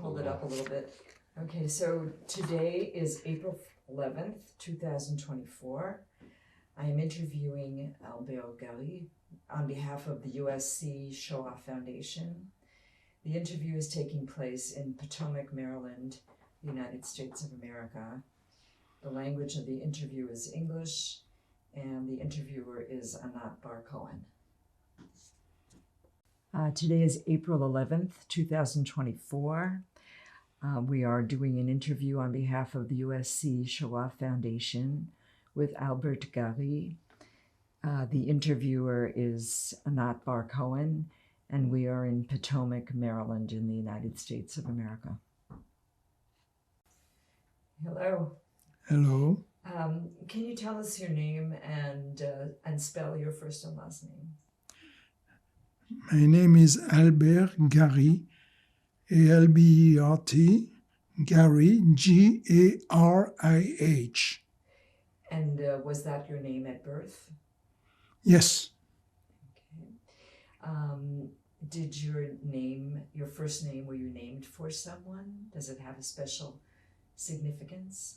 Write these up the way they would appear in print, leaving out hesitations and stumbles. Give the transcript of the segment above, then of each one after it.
Hold it up a little bit. Okay, so today is April 11th, 2024. I am interviewing Albert Garih on behalf of the USC Shoah Foundation. The interview is taking place in Potomac, Maryland, United States of America. The language of the interview is English, and the interviewer is Anat Bar Cohen. Today is April 11th, 2024. We are doing an interview on behalf of the USC Shoah Foundation with Albert Garih. The interviewer is Anat Bar Cohen, and we are in Potomac, Maryland, in the United States of America. Hello. Hello. Can you tell us your name and spell your first and last name? My name is Albert Garih, A-L-B-E-R-T, Garih, G-A-R-I-H. And was that your name at birth? Yes. Okay. Did your first name, were you named for someone? Does it have a special significance?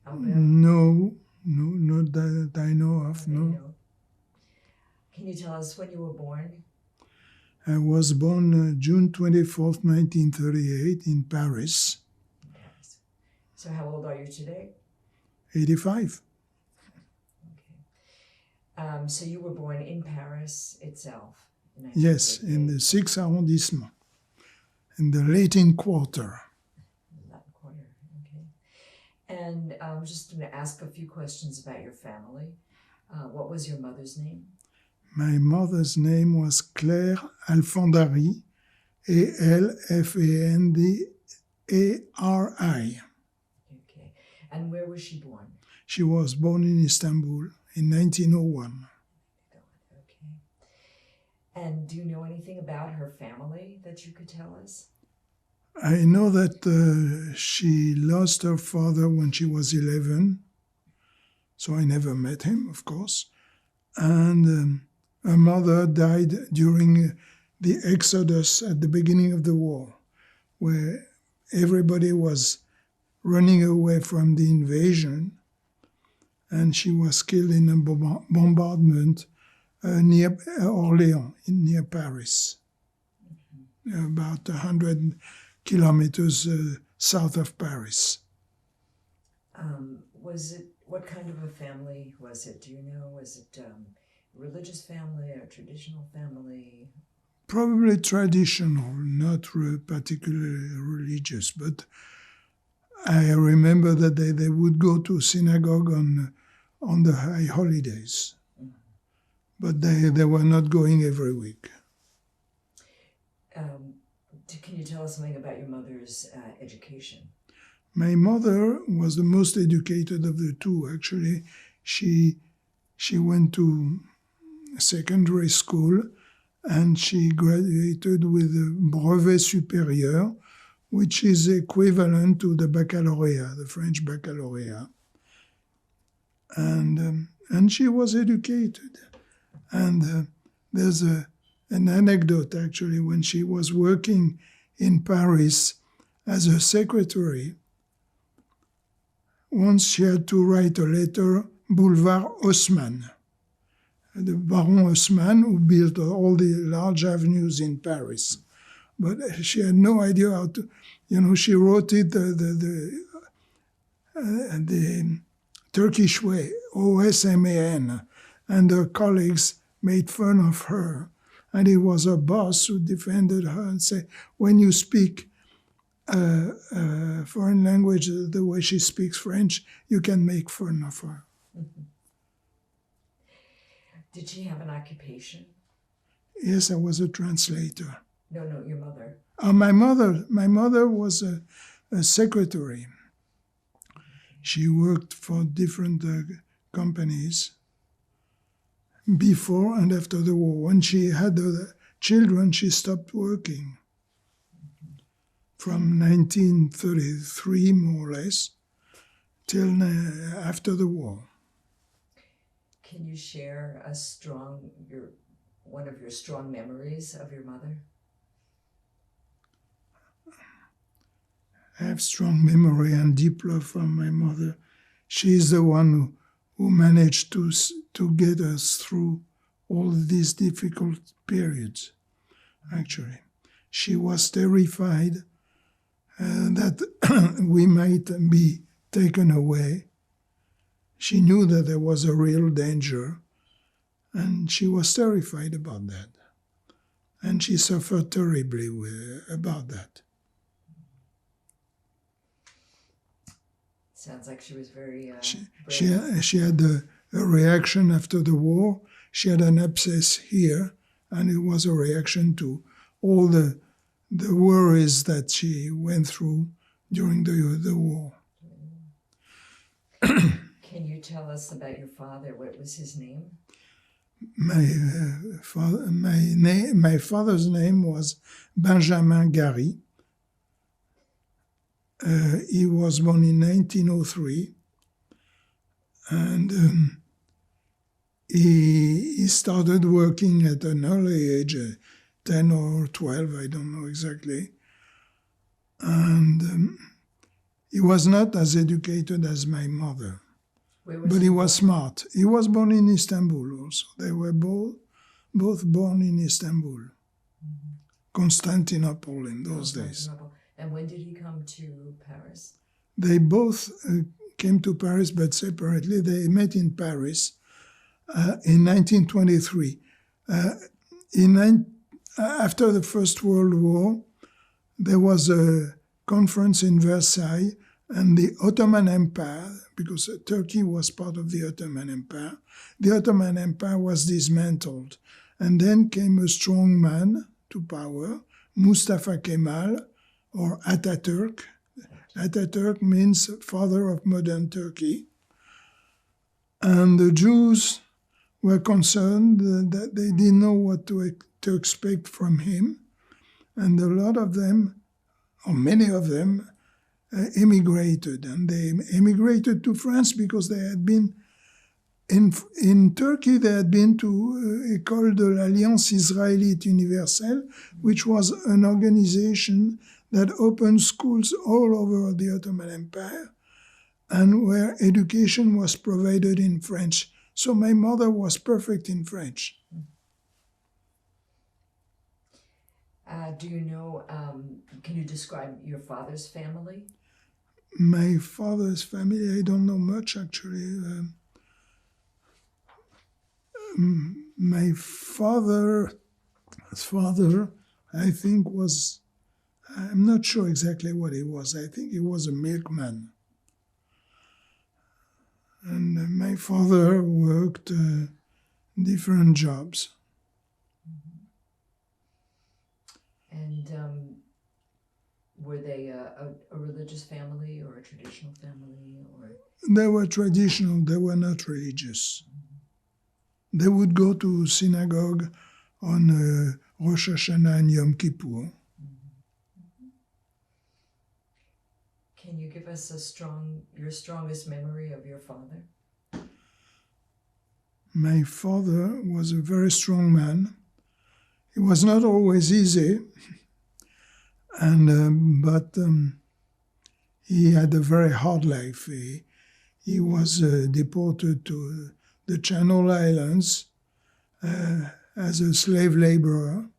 Albert? No, not that I know of, no. Can you tell us when you were born? I was born June 24th, 1938 in Paris. In Paris. So how old are you today? 85. Okay. So you were born in Paris itself? Yes, in the 6th arrondissement, in the Latin Quarter. Latin Quarter, okay. And I'm just going to ask a few questions about your family. What was your mother's name? My mother's name was Claire Alfandari, A-L-F-A-N-D-A-R-I. Okay. And where was she born? She was born in Istanbul in 1901. Okay. And do you know anything about her family that you could tell us? I know that she lost her father when she was 11, so I never met him, of course. And her mother died during the Exodus at the beginning of the war, where everybody was running away from the invasion, and she was killed in a bombardment near Orléans, near Paris, about 100 kilometers south of Paris. What kind of a family was it? Do you know? Was it a religious family or traditional family? Probably traditional, not particularly religious, but I remember that they would go to synagogue on the high holidays, but they were not going every week. Can you tell us something about your mother's education? My mother was the most educated of the two, actually. She went to secondary school and she graduated with a brevet supérieur, which is equivalent to the baccalaureate, the French baccalaureate. And she was educated. And there's an anecdote, actually, when she was working in Paris as a secretary. Once she had to write a letter, Boulevard Haussmann, the Baron Haussmann, who built all the large avenues in Paris. But she had no idea how to, she wrote it the Turkish way, O-S-M-A-N, and her colleagues made fun of her. And it was her boss who defended her and said, when you speak foreign language the way she speaks French, you can make fun of her. Mm-hmm. Did she have an occupation? Yes, I was a translator. No, your mother. My mother was a secretary. She worked for different companies before and after the war. When she had children, she stopped working. From 1933, more or less, till after the war. Can you share one of your strong memories of your mother? I have strong memory and deep love for my mother. She is the one who managed to get us through all these difficult periods, actually. She was terrified that we might be taken away. She knew that there was a real danger, and she was terrified about that. And she suffered terribly about that. Sounds like she was very She had a reaction after the war. She had an abscess here, and it was a reaction to all the worries that she went through during the war. Can you tell us about your father? What was his name? My father's name was Benjamin Garih. He was born in 1903, and he started working at an early age, 10 or 12, I don't know exactly. And he was not as educated as my mother, but he was smart. He was born in Istanbul also. They were both born in Istanbul, Constantinople in those days. And when did he come to Paris? They both came to Paris, but separately. They met in Paris in 1923. After the First World War, there was a conference in Versailles, and the Ottoman Empire, because Turkey was part of the Ottoman Empire was dismantled. And then came a strong man to power, Mustafa Kemal, or Ataturk. Ataturk means father of modern Turkey. And the Jews were concerned that they didn't know what to expect from him. And a lot of them, or many of them, emigrated. And they emigrated to France because they had been, in Turkey, they had been to École de l'Alliance Israélite Universelle, which was an organization that opened schools all over the Ottoman Empire and where education was provided in French. So my mother was perfect in French. Do you know, can you describe your father's family? My father's family, I don't know much actually. My father's father, I think, was, I'm not sure exactly what he was. I think he was a milkman. And my father worked different jobs. And were they a religious family or a traditional family? Or They were traditional, they were not religious. They would go to synagogue on Rosh Hashanah and Yom Kippur. Can you give us your strongest memory of your father? My father was a very strong man. It was not always easy, but he had a very hard life. He was deported to the Channel Islands as a slave laborer,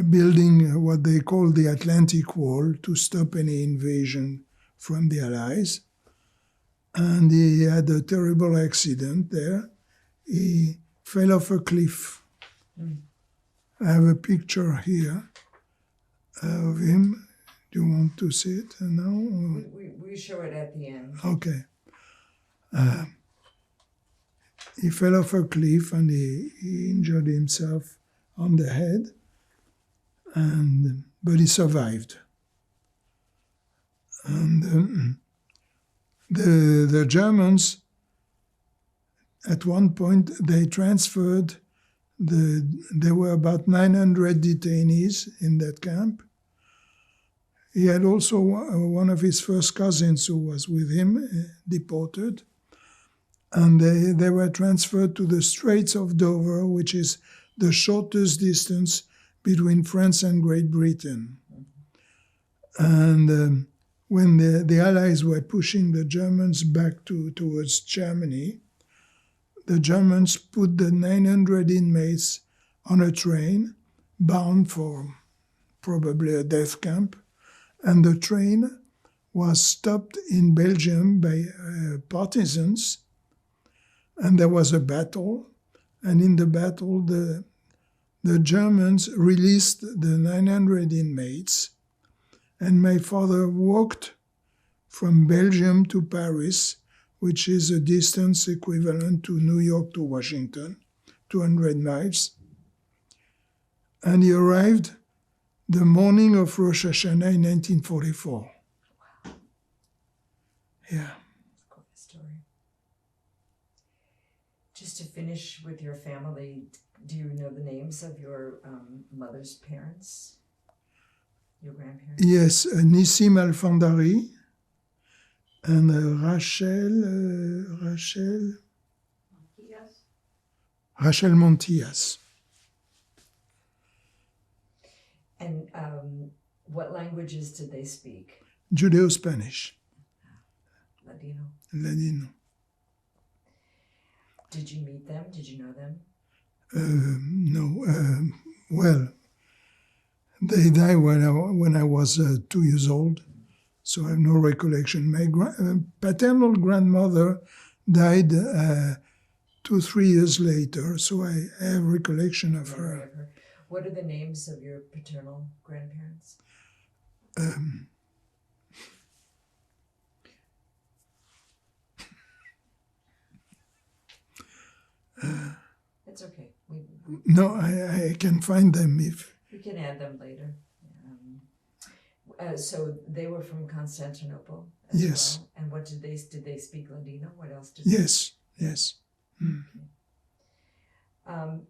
building what they call the Atlantic Wall to stop any invasion from the Allies. And he had a terrible accident there. He fell off a cliff. I have a picture here of him. Do you want to see it now? We show it at the end. Okay. He fell off a cliff and he injured himself on the head, but he survived. And the Germans, at one point, they transferred there were about 900 detainees in that camp. He had also one of his first cousins who was with him, deported. And they were transferred to the Straits of Dover, which is the shortest distance between France and Great Britain. And when the Allies were pushing the Germans back towards Germany, the Germans put the 900 inmates on a train bound for probably a death camp, and the train was stopped in Belgium by partisans, and there was a battle, and in the battle the Germans released the 900 inmates, and my father walked from Belgium to Paris, which is a distance equivalent to New York to Washington, 200 miles. And he arrived the morning of Rosh Hashanah in 1944. Wow. Yeah. That's quite a story. Just to finish with your family, do you know the names of your mother's parents? Your grandparents? Yes, Nissim Alfandari and Rachel Montillas. And what languages did they speak? Judeo-Spanish. Ladino. Did you meet them? Did you know them? No. Well, they died when I was 2 years old, so I have no recollection. My paternal grandmother died 2-3 years later, so I have recollection of her. What are the names of your paternal grandparents? It's okay. No, I can find them if... We can add them later. So they were from Constantinople as yes. well? And what did they speak Ladino? What else did yes. Mm. Okay.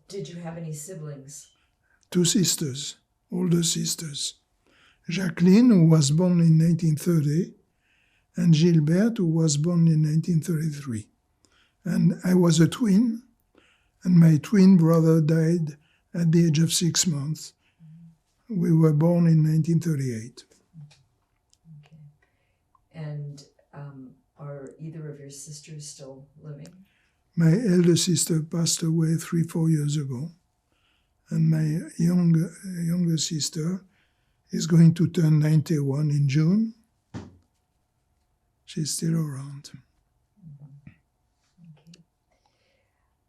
Did you have any siblings? 2 sisters, older sisters. Jacqueline, who was born in 1930, and Gilbert, who was born in 1933. And I was a twin, and my twin brother died at the age of 6 months. We were born in 1938. Okay. And are either of your sisters still living? My elder sister passed away 3-4 years ago, and my younger sister is going to turn 91 in June. She's still around.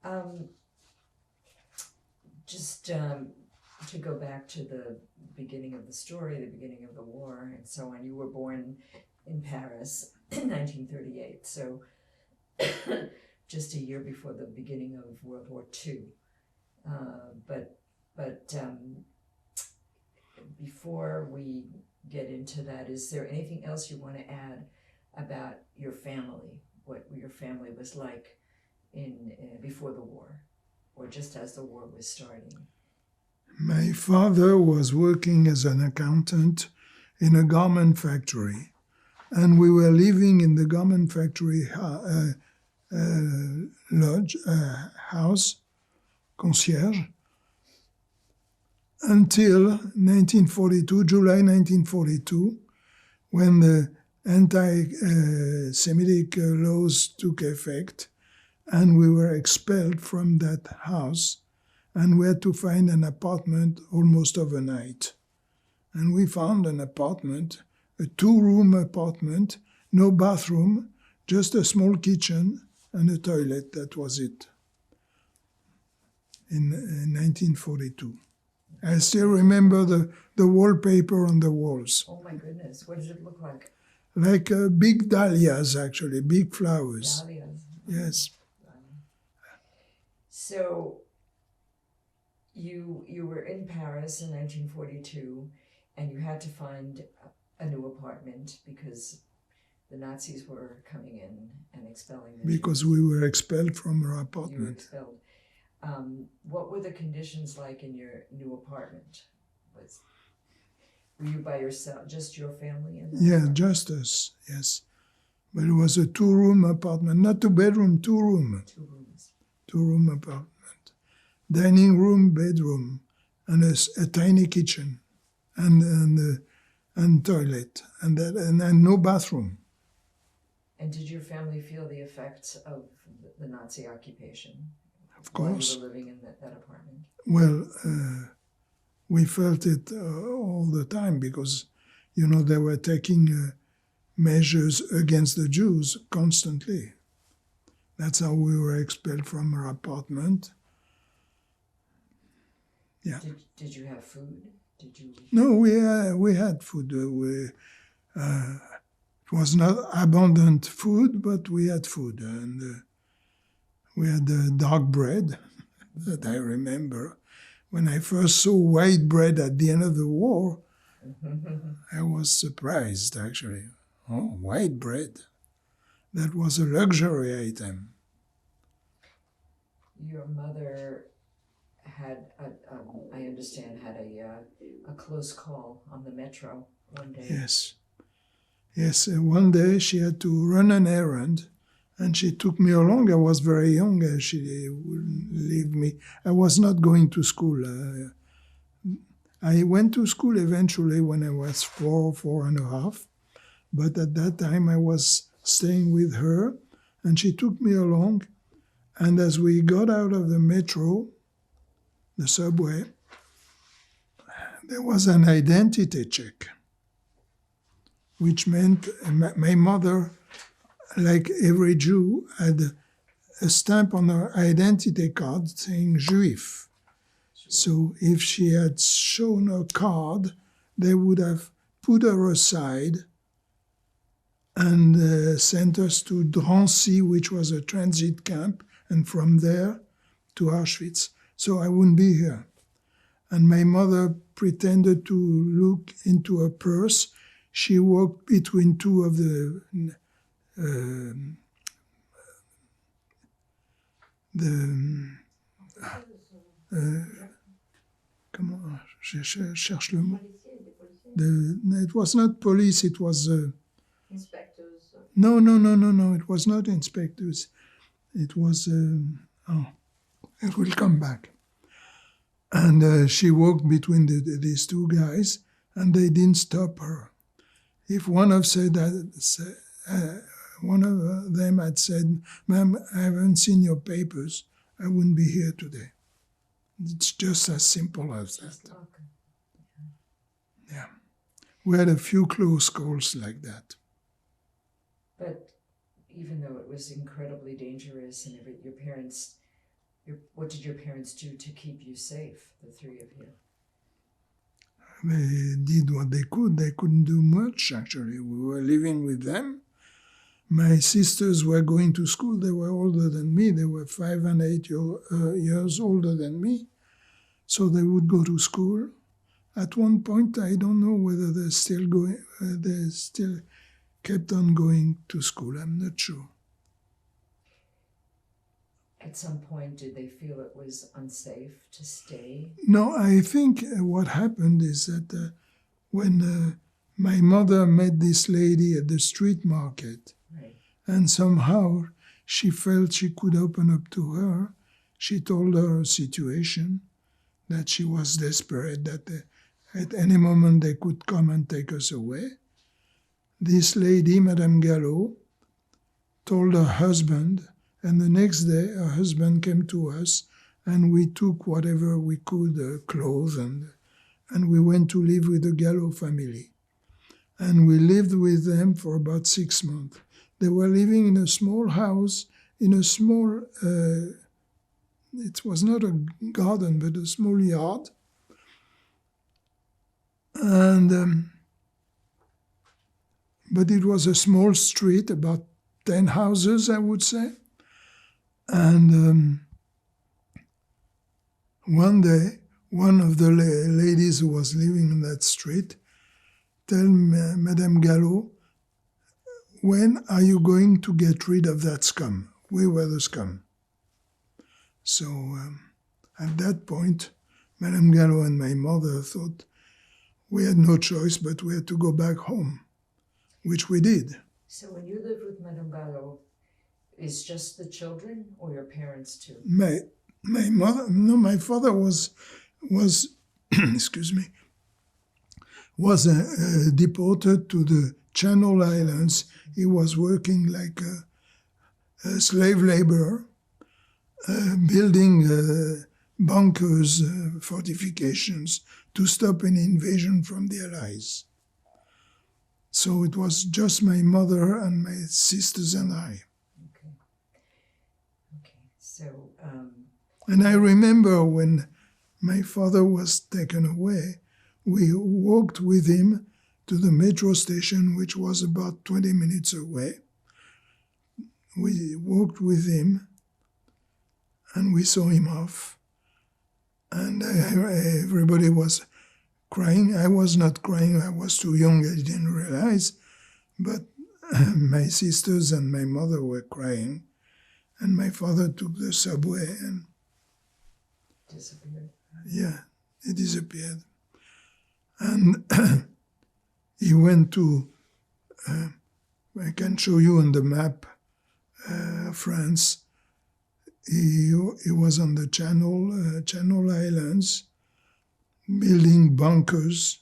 Okay. Just to go back to the beginning of the story, the beginning of the war, and so on. You were born in Paris in 1938, so just a year before the beginning of World War II. But before we get into that, is there anything else you want to add about your family? What your family was like in before the war, or just as the war was starting? My father was working as an accountant in a garment factory, and we were living in the garment factory house, concierge, until 1942, July 1942, when the anti-Semitic laws took effect, and we were expelled from that house, and we had to find an apartment almost overnight. And we found an apartment, a 2-room apartment, no bathroom, just a small kitchen and a toilet. That was it. In 1942. I still remember the wallpaper on the walls. Oh my goodness, what did it look like? Like big dahlias, actually, big flowers. Dahlias. Yes. So you were in Paris in 1942, and you had to find a new apartment because the Nazis were coming in and expelling the Because Jews. we were expelled from our You were apartment. expelled. What were the conditions like in your new apartment? Were you by yourself, just your family? In that Yeah, apartment? just us, yes. But it was a 2-room apartment, not 2-bedroom, 2-room. 2 rooms. 2-room apartment. Dining room, bedroom, and a tiny kitchen. And and toilet, and no bathroom. And did your family feel the effects of the Nazi occupation? Of course. While you were living in that apartment? Well, we felt it all the time because, they were taking measures against the Jews constantly. That's how we were expelled from our apartment. Yeah. Did you have food? No, we had food. It was not abundant food, but we had food. And we had dark bread that I remember. When I first saw white bread at the end of the war, I was surprised, actually. Oh, white bread. That was a luxury item. Your mother had, I understand, had a close call on the metro one day. Yes. Yes, one day she had to run an errand, and she took me along. I was very young. She wouldn't leave me. I was not going to school. I went to school eventually when I was 4 and a half. But at that time, I was staying with her, and she took me along. And as we got out of the metro, the subway, there was an identity check, which meant my mother, like every Jew, had a stamp on her identity card saying Juif. So if she had shown her card, they would have put her aside and sent us to Drancy, which was a transit camp, and from there to Auschwitz. So I wouldn't be here. And my mother pretended to look into her purse. She walked between two of the comment je cherche le mot. It was not police. It was Inspectors. No. It was not inspectors. It was. It will come back. And she walked between these two guys, and they didn't stop her. If one of them had said, "Ma'am, I haven't seen your papers," I wouldn't be here today. It's just as simple as that. Yeah. We had a few close calls like that. But even though it was incredibly dangerous and your parents, what did your parents do to keep you safe, the three of you? They did what they could. They couldn't do much, actually. We were living with them. My sisters were going to school. They were older than me. They were 5 and 8 years older than me. So they would go to school. At one point, I don't know whether they're still going. They still kept on going to school. I'm not sure. At some point, did they feel it was unsafe to stay? No, I think what happened is that when my mother met this lady at the street market, right, and somehow she felt she could open up to her, she told her situation, that she was desperate, that at any moment they could come and take us away. This lady, Madame Gallo, told her husband, and the next day her husband came to us, and we took whatever we could, clothes, and we went to live with the Gallo family. And we lived with them for about 6 months. They were living in a small house, in a small, it was not a garden, but a small yard. And but it was a small street, about 10 houses, I would say. And one day, one of the ladies who was living in that street told Madame Gallo, "When are you going to get rid of that scum?" We were the scum. So at that point, Madame Gallo and my mother thought we had no choice, but we had to go back home, which we did. So when you lived with Madame Gallo, is just the children or your parents too? My mother, no, my father was excuse me, was deported to the Channel Islands. He was working like a slave laborer, building bunkers, fortifications to stop an invasion from the Allies. So it was just my mother and my sisters and I. Okay. Okay. So. And I remember when my father was taken away, we walked with him to the metro station, which was about 20 minutes away. We walked with him and we saw him off. And everybody was crying. I was not crying. I was too young. I didn't realize. But my sisters and my mother were crying. And my father took the subway and disappeared. Yeah, he disappeared. And he went to, I can show you on the map, France. He was on the Channel Islands, building bunkers,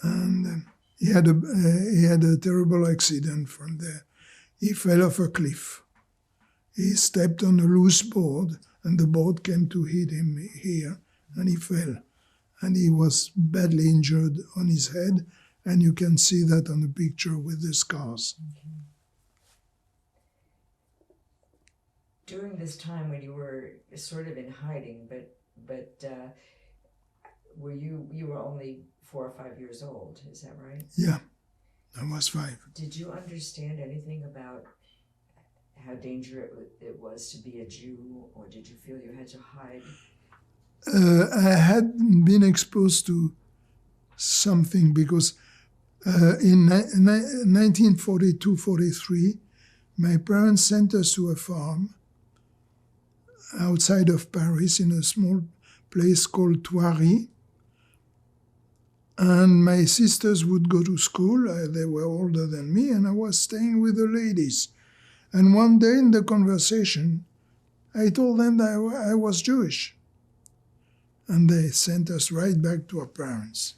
and he had a terrible accident from there. He fell off a cliff. He stepped on a loose board, and the board came to hit him here, and he fell. And he was badly injured on his head, and you can see that on the picture with the scars. Okay. During this time when you were sort of in hiding, but you were only 4 or 5 years old, is that right? Yeah, I was 5. Did you understand anything about how dangerous it was to be a Jew, or did you feel you had to hide? I had been exposed to something because in 1942-43, my parents sent us to a farm outside of Paris in a small place called Thoiry. And my sisters would go to school. They were older than me, and I was staying with the ladies. And one day in the conversation, I told them that I was Jewish. And they sent us right back to our parents.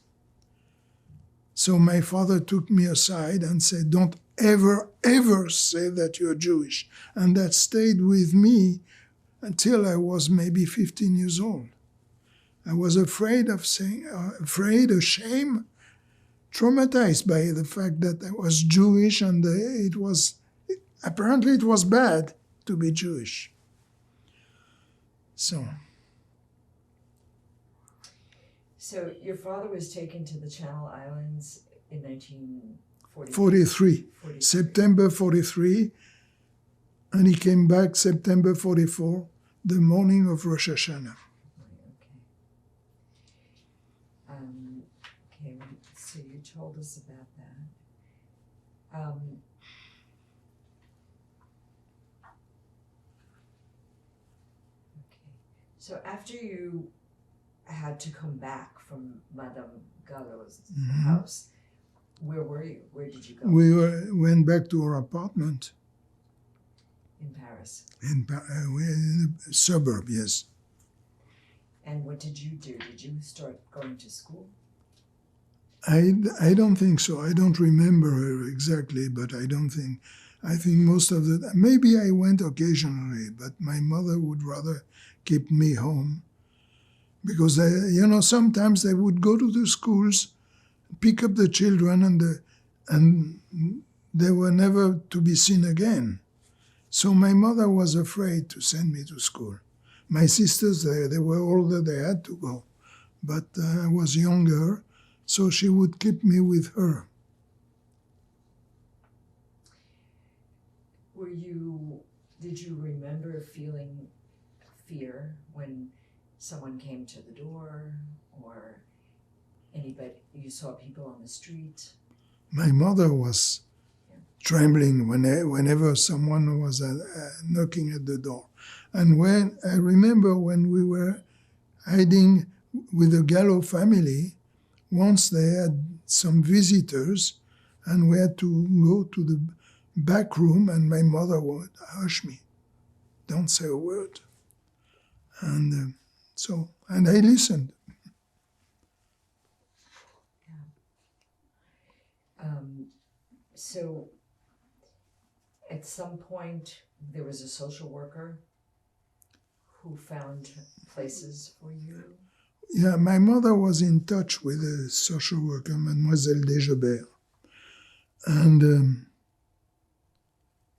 So my father took me aside and said, "Don't ever, ever say that you're Jewish." And that stayed with me until I was maybe 15 years old. I was afraid of saying, ashamed, traumatized by the fact that I was Jewish, and apparently it was bad to be Jewish. So your father was taken to the Channel Islands in 1943, September 43, and he came back September 44, the morning of Rosh Hashanah. Okay, so you told us about that. Okay, so after you had to come back from Madame Gallo's house, where were you? Where did you go? We went back to our apartment. In Paris? We're in a suburb, yes. And what did you do? Did you start going to school? I don't think so. I don't remember exactly, but I think most of the... Maybe I went occasionally, but my mother would rather keep me home. Because, sometimes they would go to the schools, pick up the children, and they were never to be seen again. So my mother was afraid to send me to school. My sisters, they were older, they had to go. But I was younger, so she would keep me with her. Did you remember feeling fear when someone came to the door, or anybody, you saw people on the street? My mother was trembling whenever someone was knocking at the door. And when I remember when we were hiding with the Gallo family, once they had some visitors, and we had to go to the back room, and my mother would hush me, "Don't say a word." And I listened. So at some point, there was a social worker who found places for you? Yeah, my mother was in touch with a social worker, Mademoiselle Desgebert. And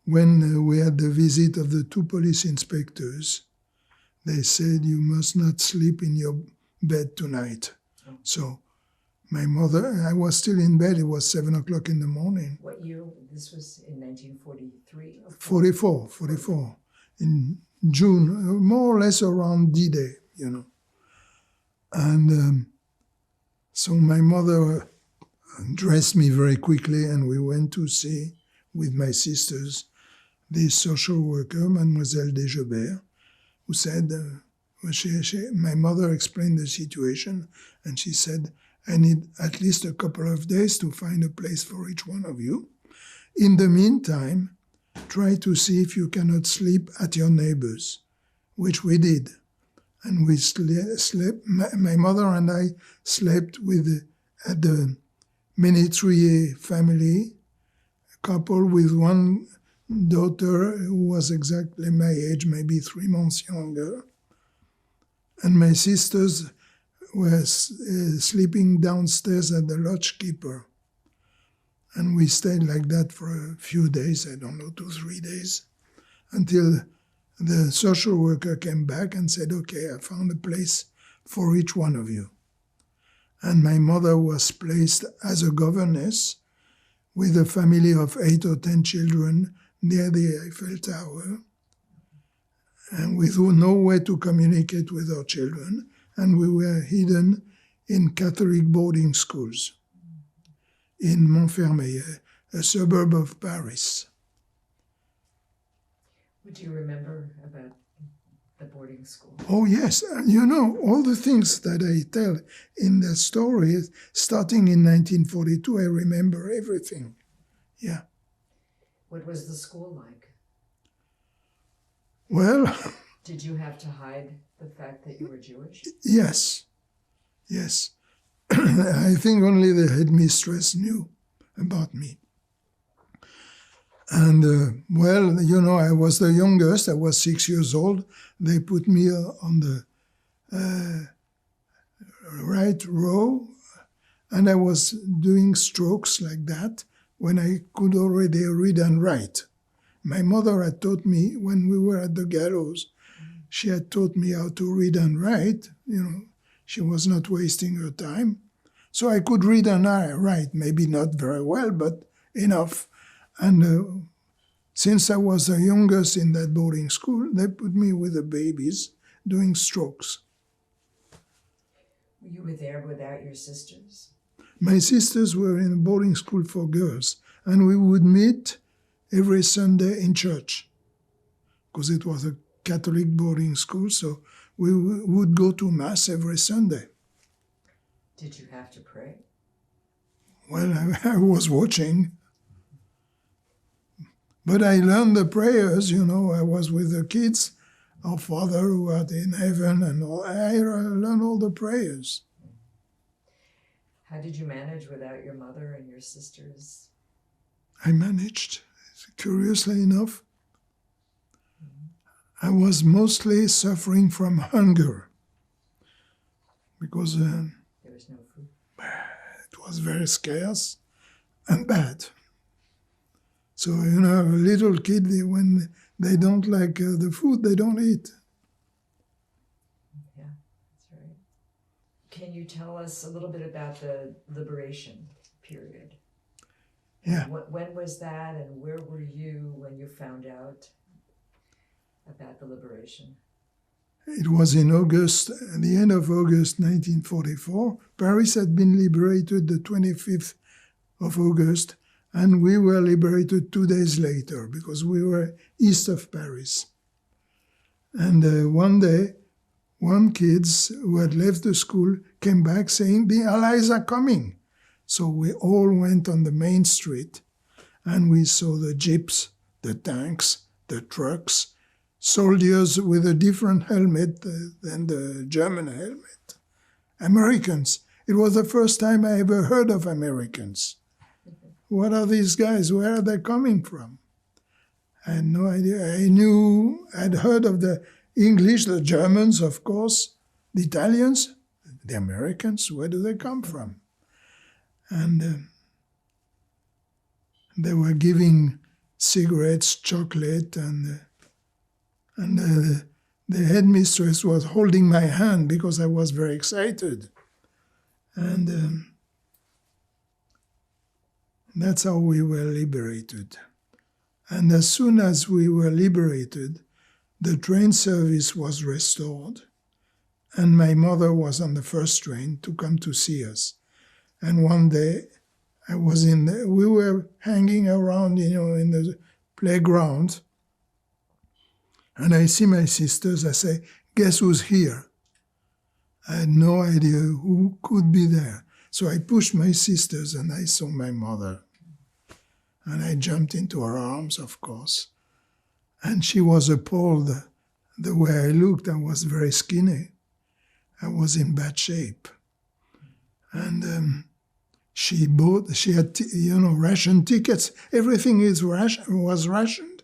when we had the visit of the two police inspectors, they said, you must not sleep in your bed tonight. Oh. So my mother, I was still in bed, it was 7 o'clock in the morning. What year? This was in 1943? 44. In June, more or less around D-Day, you know. And so my mother dressed me very quickly, and we went to see, with my sisters, this social worker, Mademoiselle Desgebert, who said, my mother explained the situation, and she said, I need at least a couple of days to find a place for each one of you. In the meantime, try to see if you cannot sleep at your neighbor's, which we did. And we slept, my mother and I slept at the Ménétrier family, a couple with one daughter who was exactly my age, maybe 3 months younger. And my sisters were sleeping downstairs at the lodge keeper. And we stayed like that for a few days, I don't know, 2-3 days, until the social worker came back and said, okay, I found a place for each one of you. And my mother was placed as a governess with a family of 8 or 10 children near the Eiffel Tower, and with no way to communicate with our children. And we were hidden in Catholic boarding schools in Montfermeil, a suburb of Paris. What do you remember about the boarding school? Oh, yes. You know, all the things that I tell in the story, starting in 1942, I remember everything. Yeah. What was the school like? Well... Did you have to hide the fact that you were Jewish? Yes. I think only the headmistress knew about me. And, well, you know, I was the youngest. I was 6 years old. They put me on the right row, and I was doing strokes like that when I could already read and write. My mother had taught me, when we were at the gallows, she had taught me how to read and write. You know, she was not wasting her time. So I could read and write, maybe not very well, but enough. And since I was the youngest in that boarding school, they put me with the babies doing strokes. You were there without your sisters? My sisters were in a boarding school for girls, and we would meet every Sunday in church, because it was a Catholic boarding school, so we would go to Mass every Sunday. Did you have to pray? Well, I was watching. But I learned the prayers, you know. I was with the kids, our Father who art in heaven, and all. I learned all the prayers. How did you manage without your mother and your sisters? I managed, curiously enough. I was mostly suffering from hunger because there was no food. It was very scarce and bad. So, you know, a little kid, when they don't like the food, they don't eat. Yeah, that's right. Can you tell us a little bit about the liberation period? Yeah. When was that, and where were you when you found out about the liberation? It was in August, at the end of August 1944. Paris had been liberated the 25th of August, and we were liberated 2 days later because we were east of Paris. And one day, one kids who had left the school came back saying, the Allies are coming. So we all went on the main street, and we saw the jeeps, the tanks, the trucks, soldiers with a different helmet than the German helmet. Americans. It was the first time I ever heard of Americans. what are these guys? Where are they coming from? I had no idea. I'd heard of the English, the Germans, of course, the Italians, the Americans. Where do they come from? And they were giving cigarettes, chocolate, and the headmistress was holding my hand because I was very excited. And that's how we were liberated. And as soon as we were liberated, the train service was restored, and my mother was on the first train to come to see us. And one day, we were hanging around, in the playground, and I see my sisters. I say, guess who's here? I had no idea who could be there. So I pushed my sisters, and I saw my mother. And I jumped into her arms, of course. And she was appalled the way I looked. I was very skinny. I was in bad shape. And she had, ration tickets. Everything was rationed.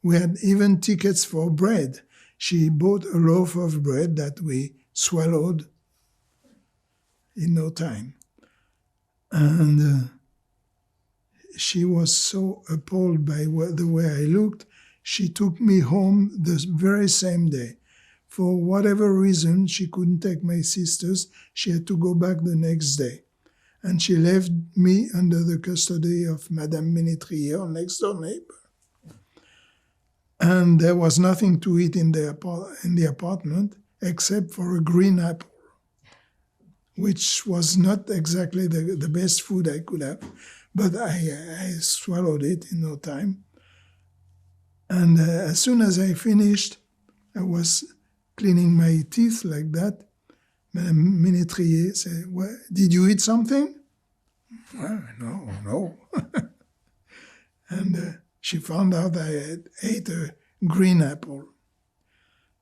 We had even tickets for bread. She bought a loaf of bread that we swallowed in no time. And she was so appalled by the way I looked, she took me home the very same day. For whatever reason, she couldn't take my sisters. She had to go back the next day. And she left me under the custody of Madame Ménétrier, next door neighbor. And there was nothing to eat in the apartment except for a green apple, which was not exactly the best food I could have. But I swallowed it in no time. And as soon as I finished, I was cleaning my teeth like that. Madame Ménétrier said, well, did you eat something? Well, no. And she found out I had ate a green apple.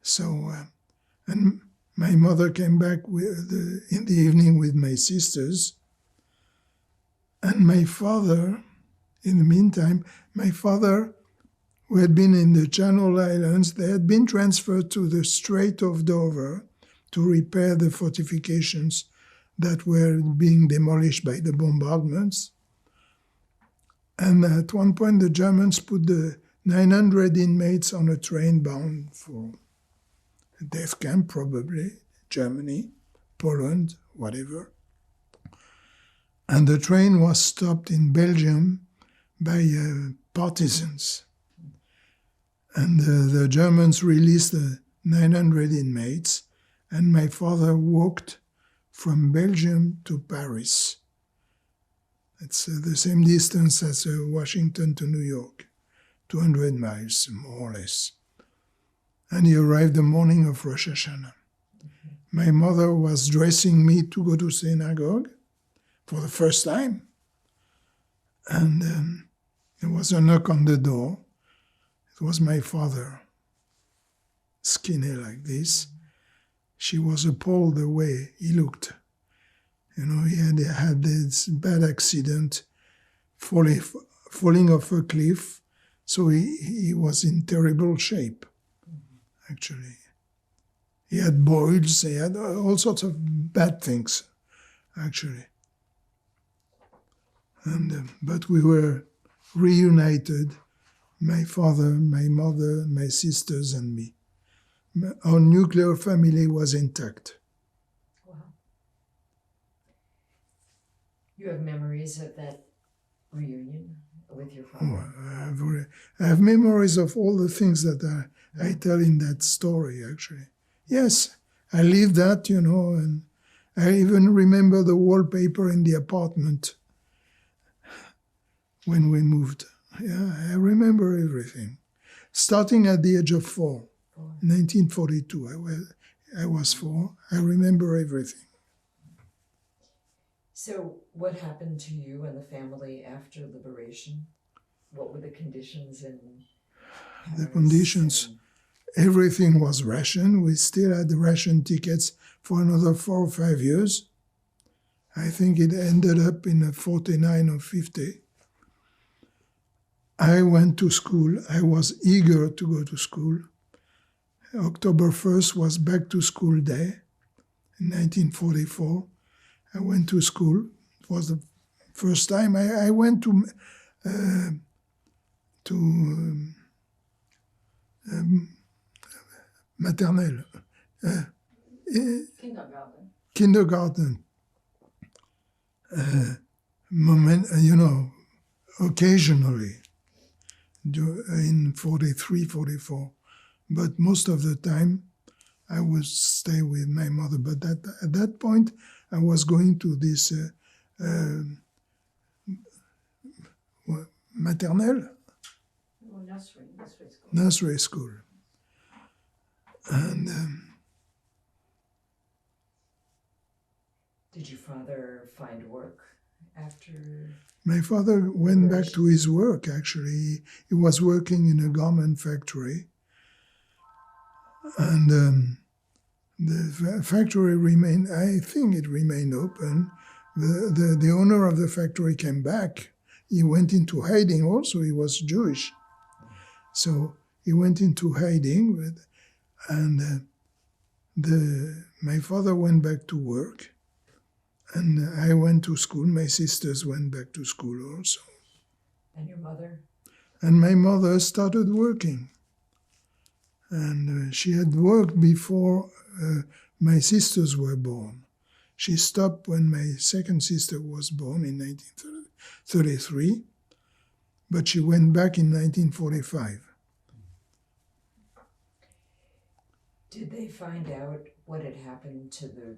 So, and my mother came back in the evening with my sisters. And my father, in the meantime, who had been in the Channel Islands, they had been transferred to the Strait of Dover to repair the fortifications that were being demolished by the bombardments. And at one point, the Germans put the 900 inmates on a train bound for a death camp, probably, Germany, Poland, whatever. And the train was stopped in Belgium by partisans. And the Germans released the 900 inmates, and my father walked from Belgium to Paris. It's the same distance as Washington to New York, 200 miles, more or less. And he arrived the morning of Rosh Hashanah. Mm-hmm. My mother was dressing me to go to synagogue for the first time. And there was a knock on the door. It was my father, skinny like this. She was appalled the way he looked. He had this bad accident, falling off a cliff, so he was in terrible shape, actually. He had boils, he had all sorts of bad things, actually. But we were reunited, my father, my mother, my sisters, and me. Our nuclear family was intact. Wow. You have memories of that reunion with your father? Oh, I have memories of all the things that I tell in that story, actually. Yes, I lived that, and I even remember the wallpaper in the apartment when we moved. Yeah, I remember everything. Starting at the age of 4, 1942, I was 4. I remember everything. So what happened to you and the family after liberation? What were the conditions in Paris? The conditions, everything was rationed. We still had the ration tickets for another 4 or 5 years. I think it ended up in 49 or 50. I went to school. I was eager to go to school. October 1st was back to school day in 1944. I went to school. It was the first time I went to maternelle, kindergarten. Occasionally in 43, 44. But most of the time, I would stay with my mother. But at that point, I was going to this maternelle? Nursery school. And did your father find work after? My father went back to his work, actually. He was working in a garment factory. And the factory remained, I think it remained open. The owner of the factory came back. He went into hiding also. He was Jewish. So he went into hiding, and my father went back to work. And I went to school. My sisters went back to school also. And your mother? And my mother started working. And she had worked before my sisters were born. She stopped when my second sister was born in 1933, but she went back in 1945. Did they find out what had happened to the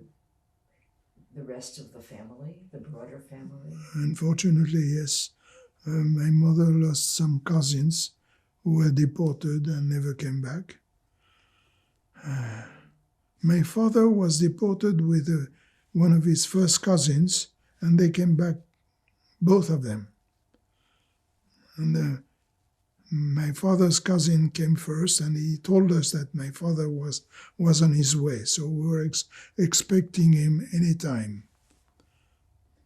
rest of the family, the broader family? Unfortunately, yes. My mother lost some cousins who were deported and never came back. My father was deported with one of his first cousins, and they came back, both of them. And my father's cousin came first, and he told us that my father was on his way, so we were expecting him any time.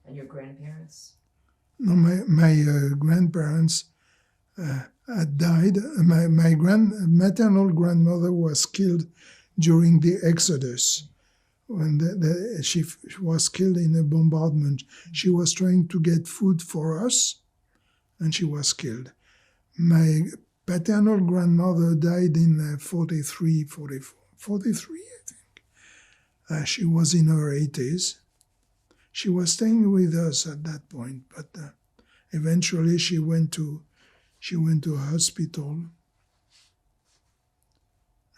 And your grandparents? No, my grandparents had died. My maternal grandmother was killed during the Exodus, when she was killed in a bombardment. She was trying to get food for us, and she was killed. My paternal grandmother died in 43, 44. 43, I think. She was in her 80s. She was staying with us at that point, but eventually she went to a hospital,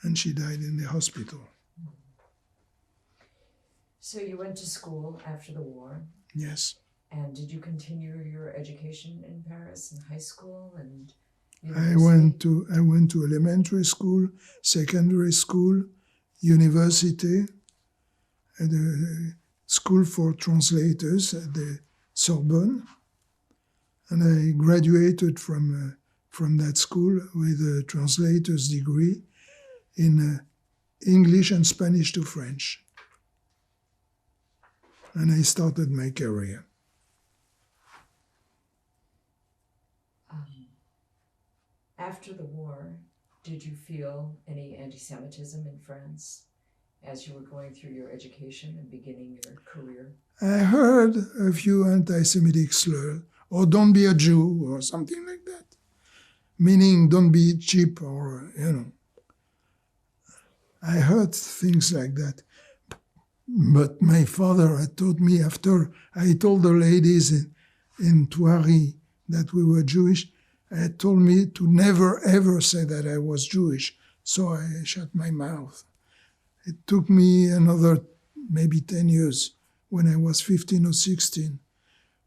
and she died in the hospital. So you went to school after the war? Yes. And did you continue your education in Paris, in high school and university? I went to elementary school, secondary school, university, and a school for translators at the Sorbonne, and I graduated from that school with a translator's degree in English and Spanish to French. And I started my career. After the war, did you feel any anti-Semitism in France as you were going through your education and beginning your career? I heard a few anti-Semitic slurs, or don't be a Jew, or something like that. Meaning don't be cheap, or, I heard things like that. But my father had taught me, after I told the ladies in Thoiry that we were Jewish, had told me to never ever say that I was Jewish. So I shut my mouth. It took me another maybe 10 years, when I was 15 or 16,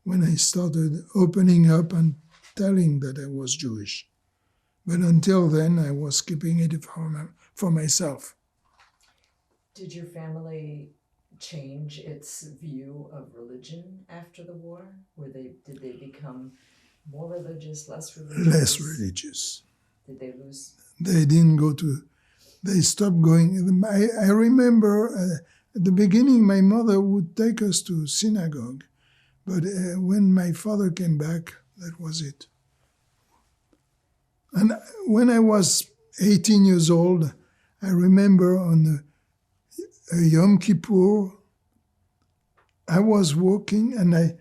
when I started opening up and telling that I was Jewish. But until then, I was keeping it for myself. Did your family change its view of religion after the war? Did they become more religious, less religious? Less religious. Did they lose? They didn't go to, they stopped going. I remember at the beginning, my mother would take us to synagogue. But when my father came back, that was it. And when I was 18 years old, I remember on a Yom Kippur, I was walking and I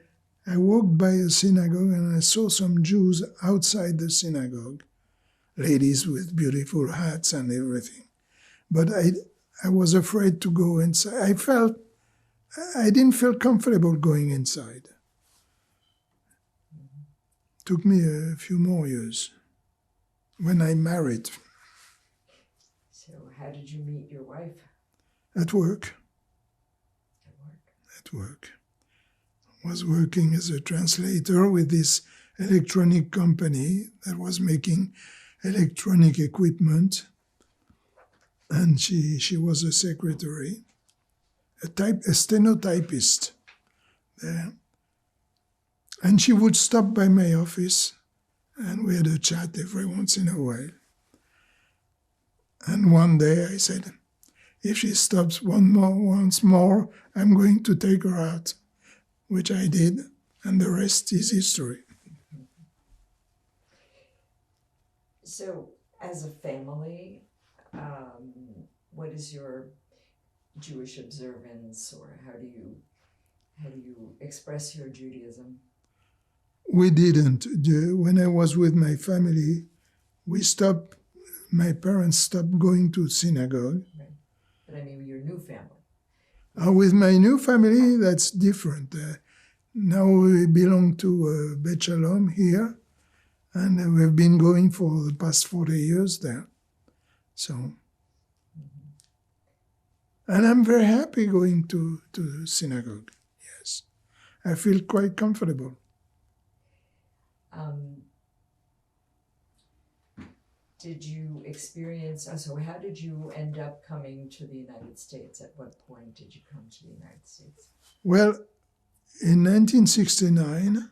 walked by a synagogue and I saw some Jews outside the synagogue, ladies with beautiful hats and everything. But I was afraid to go inside. I didn't feel comfortable going inside. Took me a few more years when I married. So how did you meet your wife? At work. At work. I was working as a translator with this electronic company that was making electronic equipment. And she was a secretary, a stenotypist there. And she would stop by my office, and we had a chat every once in a while. And one day I said, if she stops once more, I'm going to take her out, which I did, and the rest is history. So, as a family, what is your Jewish observance, or how do you express your Judaism? We didn't. When I was with my family, my parents stopped going to synagogue. Right. But I mean, your new family. With my new family, that's different. Now we belong to Bet Shalom here, and we've been going for the past 40 years there. So, and I'm very happy going to synagogue, yes. I feel quite comfortable. Did you experience, so how did you end up coming to the United States? At what point did you come to the United States? Well, in 1969,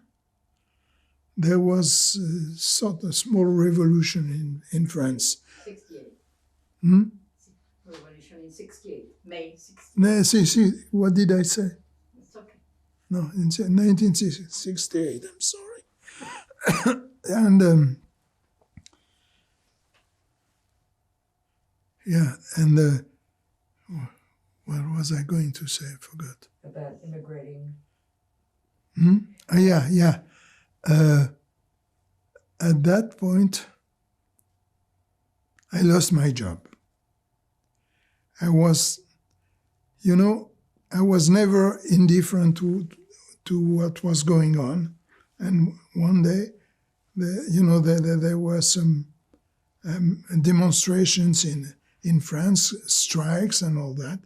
there was a sort of small revolution in France. 68. Revolution in 68, May 68. No, see, what did I say? It's okay. No, in 1968, I'm sorry. And what was I going to say? I forgot. About immigrating. Yeah. At that point, I lost my job. I was never indifferent to what was going on. And one day, there were some demonstrations in France, strikes and all that.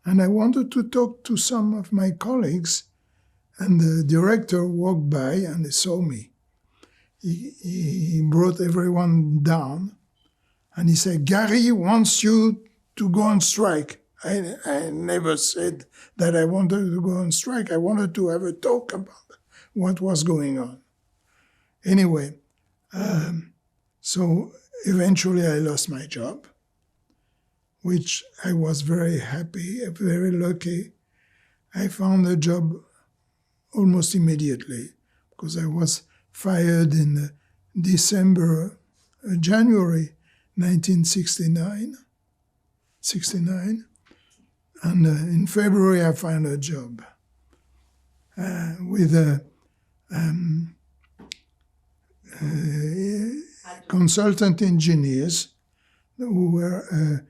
And I wanted to talk to some of my colleagues, and the director walked by and he saw me. He brought everyone down, and he said, "Garih wants you to go on strike." I never said that I wanted to go on strike. I wanted to have a talk about what was going on. Anyway, so eventually I lost my job, which I was very happy, very lucky. I found a job almost immediately because I was fired in January 1969. And in February I found a job with consultant engineers who were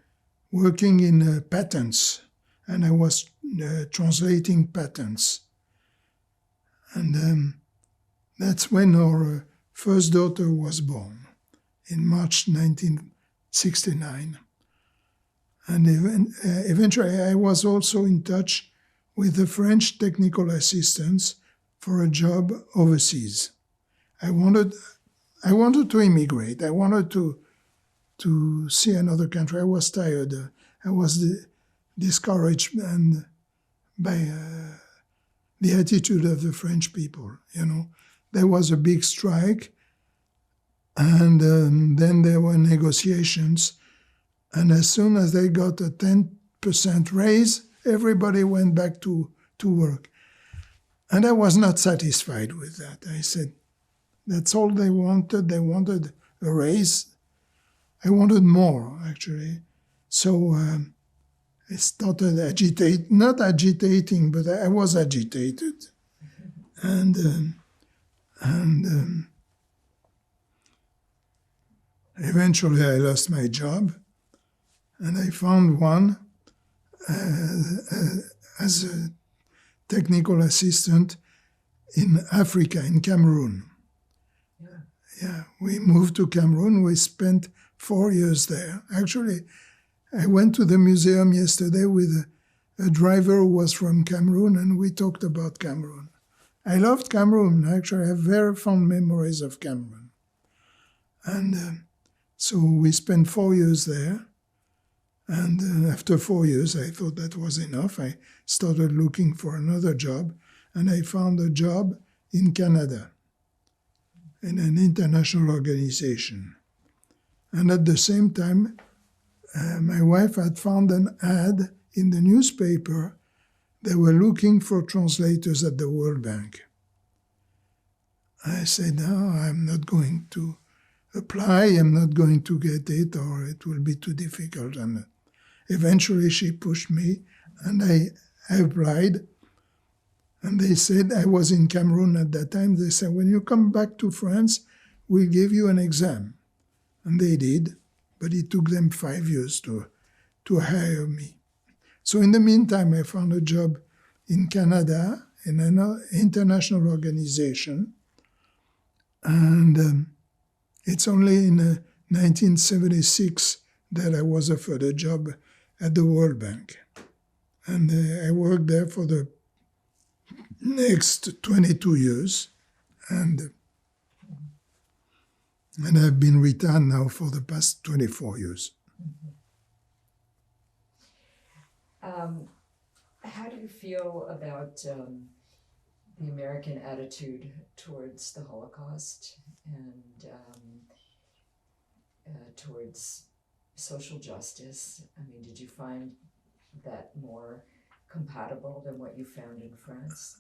working in patents, and I was translating patents. And that's when our first daughter was born, in March 1969. And eventually I was also in touch with the French technical assistants for a job overseas. I wanted to immigrate. I wanted to see another country. I was tired. I was discouraged by the attitude of the French people. There was a big strike, and then there were negotiations. And as soon as they got a 10% raise, everybody went back to work. And I was not satisfied with that. I said, that's all they wanted. They wanted a raise. I wanted more, actually. So I started not agitating, but I was agitated. And eventually I lost my job, and I found one as a technical assistant in Africa, in Cameroon. Yeah, we moved to Cameroon. We spent 4 years there. Actually, I went to the museum yesterday with a driver who was from Cameroon, and we talked about Cameroon. I loved Cameroon. Actually, I have very fond memories of Cameroon. And so we spent 4 years there. And after 4 years, I thought that was enough. I started looking for another job, and I found a job in Canada, in an international organization. And at the same time, my wife had found an ad in the newspaper. They were looking for translators at the World Bank. I said, no, I'm not going to apply, I'm not going to get it, or it will be too difficult. And eventually she pushed me, and I applied. And they said, I was in Cameroon at that time, they said, when you come back to France, we'll give you an exam. And they did, but it took them 5 years to hire me. So in the meantime, I found a job in Canada, in an international organization. And it's only in 1976 that I was offered a job at the World Bank. And I worked there for the next 22 years. And I've been retired now for the past 24 years. How do you feel about the American attitude towards the Holocaust and towards social justice? I mean, did you find that more compatible than what you found in France?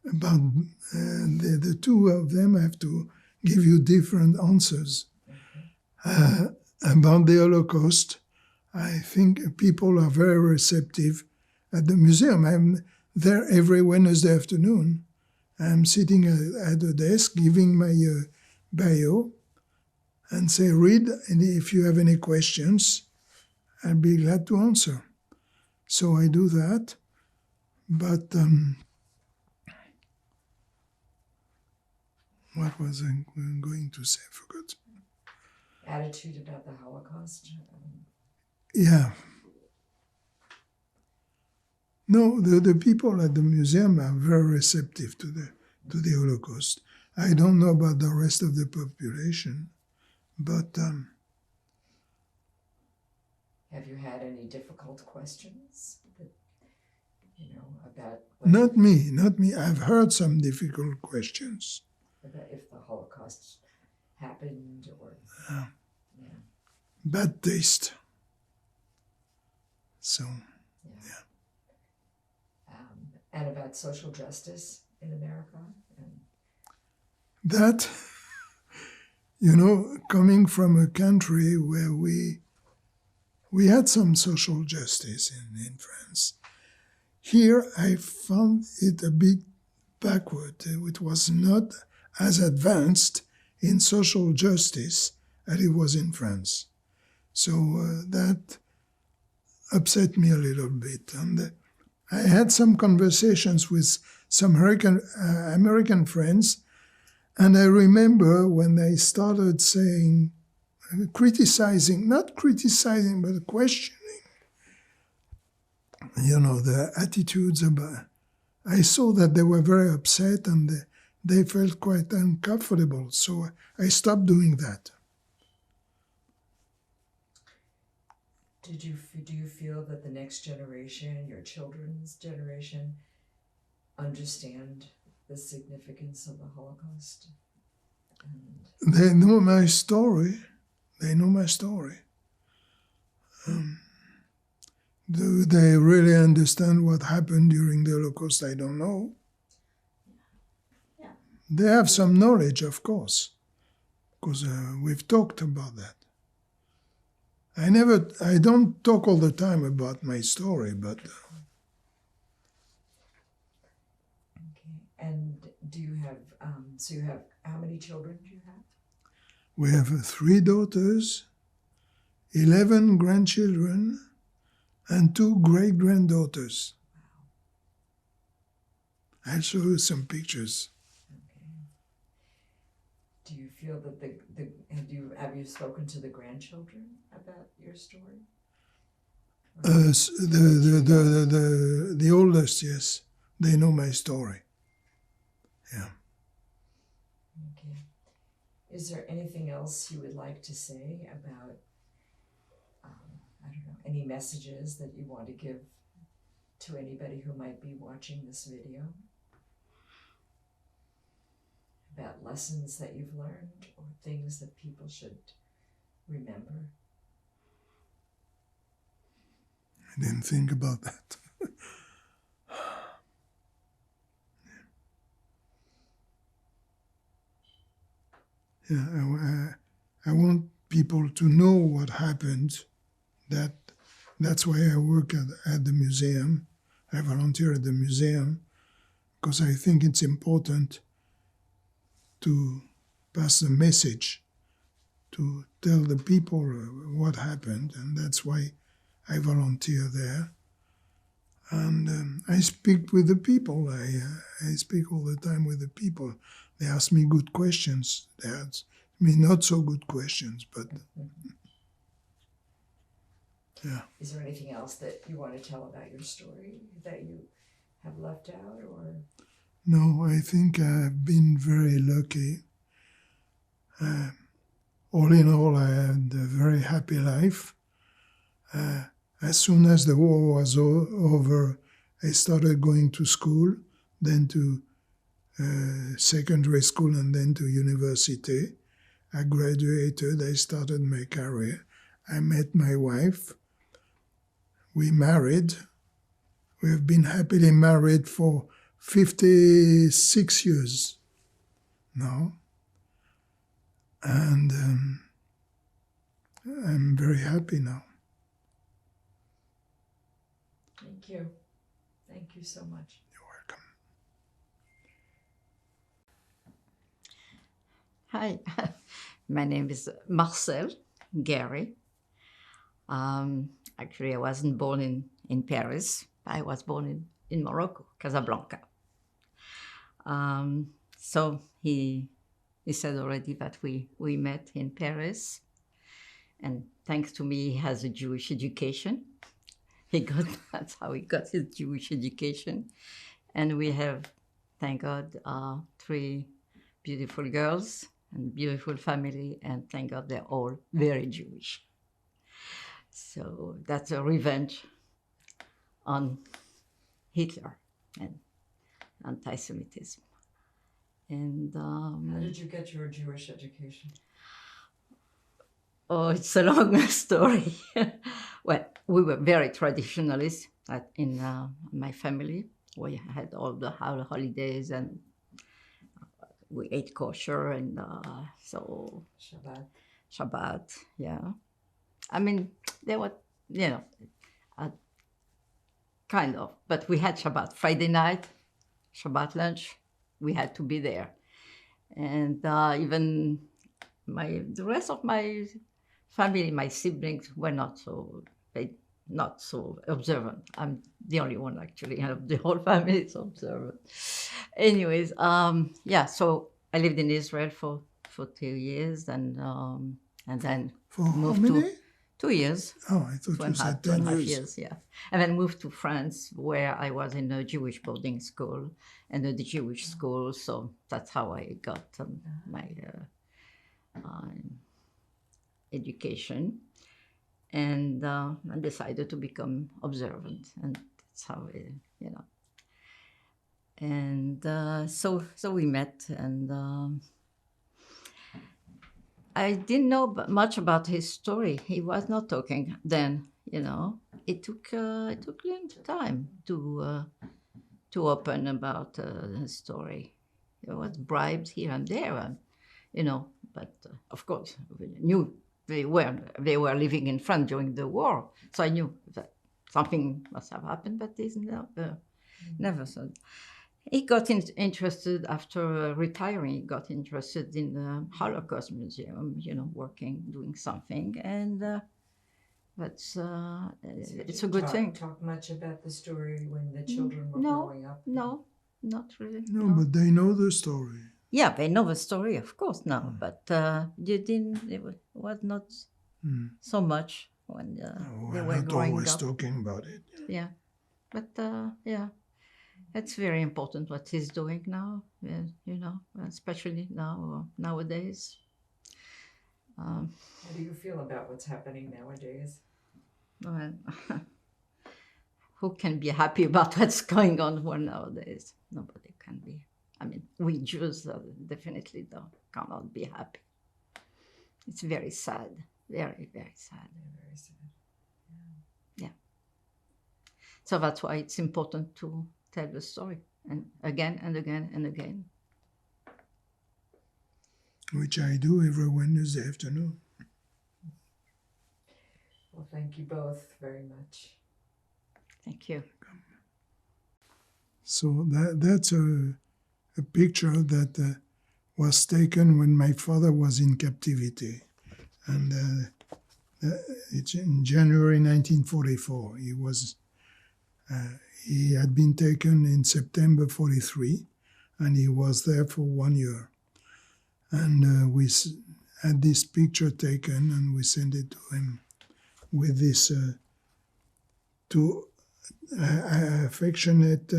About the two of them, I have to give you different answers. About the Holocaust, I think people are very receptive at the museum. I'm there every Wednesday afternoon. I'm sitting at the desk giving my bio and say, read, and if you have any questions, I'll be glad to answer. So I do that. But what was I going to say? I forgot. Attitude about the Holocaust? Yeah. No, the people at the museum are very receptive to the Holocaust. I don't know about the rest of the population, but have you had any difficult questions that, about not me. I've heard some difficult questions. About if the Holocaust happened or bad taste. So. And about social justice in America? That, coming from a country where we had some social justice in France, here I found it a bit backward. It was not as advanced in social justice as it was in France. So that upset me a little bit. And I had some conversations with some American friends, and I remember when they started saying, not criticizing, but questioning, the attitudes about. I saw that they were very upset and they felt quite uncomfortable, so I stopped doing that. Do you feel that the next generation, your children's generation, understand the significance of the Holocaust? They know my story. Do they really understand what happened during the Holocaust? I don't know. Yeah. They have some knowledge, of course. because we've talked about that. I don't talk all the time about my story, but Okay. And do you have, so you have, how many children do you have? we have 3 daughters, 11 grandchildren, and 2 great-granddaughters. I'll show you some pictures. Okay. Do you feel that have you spoken to the grandchildren about your story? The oldest, yes, they know my story. Yeah. Okay. Is there anything else you would like to say about, I don't know, any messages that you want to give to anybody who might be watching this video? About lessons that you've learned or things that people should remember? I didn't think about that. Yeah, I want people to know what happened. That's why I work at the museum. I volunteer at the museum because I think it's important to pass the message, to tell the people what happened, and that's why I volunteer there. And I speak with the people. I speak all the time with the people. They ask me good questions. They ask me not so good questions, but yeah. Is there anything else that you want to tell about your story that you have left out, or? No, I think I've been very lucky. All in all, I had a very happy life. As soon as the war was over, I started going to school, then to secondary school, and then to university. I graduated, I started my career. I met my wife. We married. We have been happily married for 56 years now. And I'm very happy now. Thank you. Thank you so much. You're welcome. Hi, my name is Marcel Garih. Actually, I wasn't born in Paris. I was born in Morocco, Casablanca. So he said already that we met in Paris. And thanks to me, he has a Jewish education. That's how he got his Jewish education. And we have, thank God, 3 beautiful girls and beautiful family, and thank God they're all very Jewish. So that's a revenge on Hitler and anti-Semitism. And How did you get your Jewish education? oh, it's a long story. Well, we were very traditionalist in my family. We had all the holidays, and we ate kosher, and so Shabbat, yeah. I mean, they were, kind of, but we had Shabbat Friday night, Shabbat lunch. We had to be there, and even the rest of my family, my siblings, were not so observant. I'm the only one actually, and the whole family is observant. Anyways, so I lived in Israel for 2 years, and then For how moved many? to 2 years. Oh, I thought you said 10 2.5 years. years, yeah. And then moved to France, where I was in a Jewish boarding school and a Jewish school. So that's how I got my education. And I decided to become observant, and that's how And so we met, and I didn't know much about his story. He was not talking then, It took him time to open about his story. He was bribed here and there, and but of course, we knew they were living in France during the war, so I knew that something must have happened, but he's never said. He got interested after retiring. He got interested in the Holocaust Museum, working, doing something, and that's it's a good thing. Talk much about the story when the children were No, growing up? No, not really. No, but they know the story. Yeah, they know the story, of course, now, but it was not so much when they We're were not growing always up. talking about it. Yeah, but yeah, it's very important what he's doing now, especially nowadays. How do you feel about what's happening nowadays? Well, who can be happy about what's going on nowadays? Nobody can be. I mean, we Jews definitely cannot be happy. It's very sad, very, very sad. Very sad. Yeah. So that's why it's important to tell the story, and again and again and again. Which I do every Wednesday afternoon. Well, thank you both very much. Thank you. So that's a picture that was taken when my father was in captivity. And it's in January 1944. He had been taken in September 43, and he was there for 1 year. And we had this picture taken, and we sent it to him with this affectionate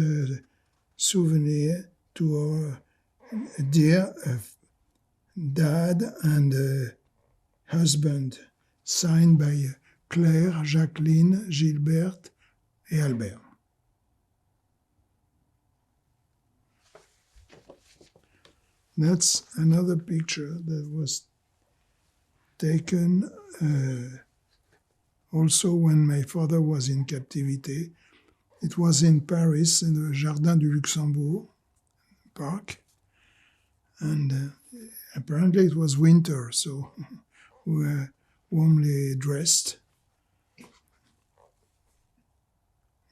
souvenir to our dear dad and husband, signed by Claire, Jacqueline, Gilberte, et Albert. That's another picture that was taken also when my father was in captivity. It was in Paris, in the Jardin du Luxembourg park. And apparently it was winter, so we were warmly dressed.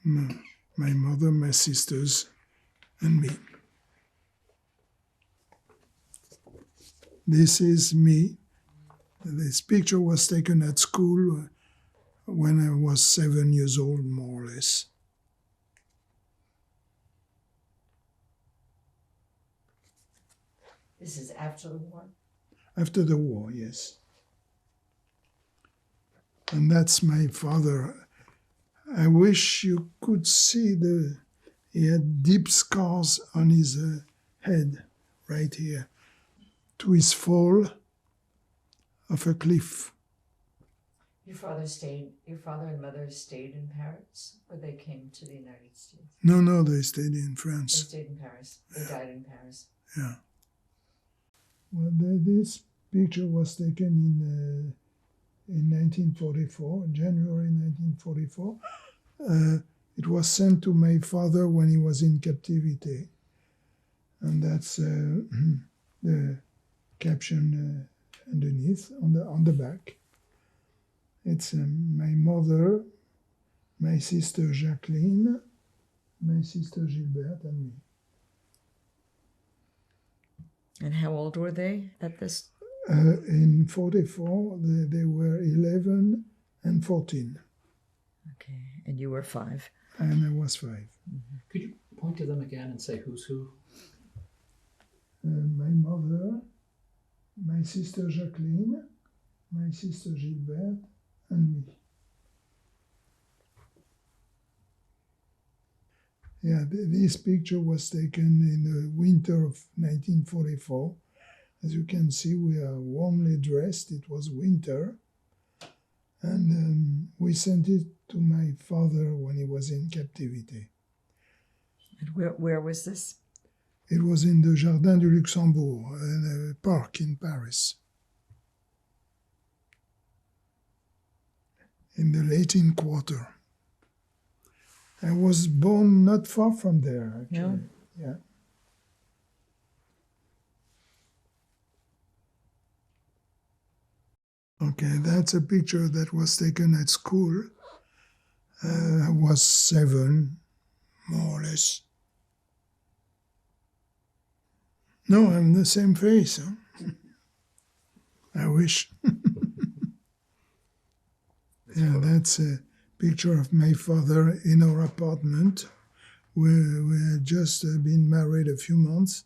My mother, my sisters, and me. This is me. This picture was taken at school when I was 7 years old, more or less. This is after the war? After the war, yes. And that's my father. I wish you could see he had deep scars on his head, right here, to his fall of a cliff. Your father and mother stayed in Paris, or they came to the United States? No, they stayed in They France. stayed in Paris. They died in Paris. Yeah. Well, this picture was taken in 1944, January 1944. It was sent to my father when he was in captivity. And that's the caption underneath, on the back. It's my mother, my sister Jacqueline, my sister Gilberte, and me. And how old were they at this? In 44, they were 11 and 14. Okay, and you were 5. And I was 5. Mm-hmm. Could you point to them again and say who's who? My mother, my sister Jacqueline, my sister Gilberte, and me. Yeah, this picture was taken in the winter of 1944. As you can see, we are warmly dressed. It was winter. And we sent it to my father when he was in captivity. And where was this? It was in the Jardin du Luxembourg, a park in Paris. In the Latin Quarter. I was born not far from there, actually. No? Yeah. Okay, that's a picture that was taken at school. I was 7, more or less. No, I'm the same face. Huh? I wish. Yeah, that's a picture of my father in our apartment. We had just been married a few months.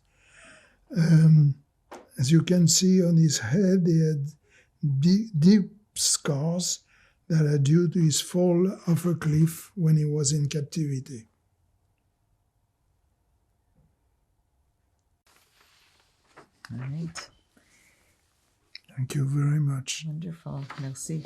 As you can see on his head, he had deep scars that are due to his fall off a cliff when he was in captivity. All right. Thank you very much. Wonderful. Merci.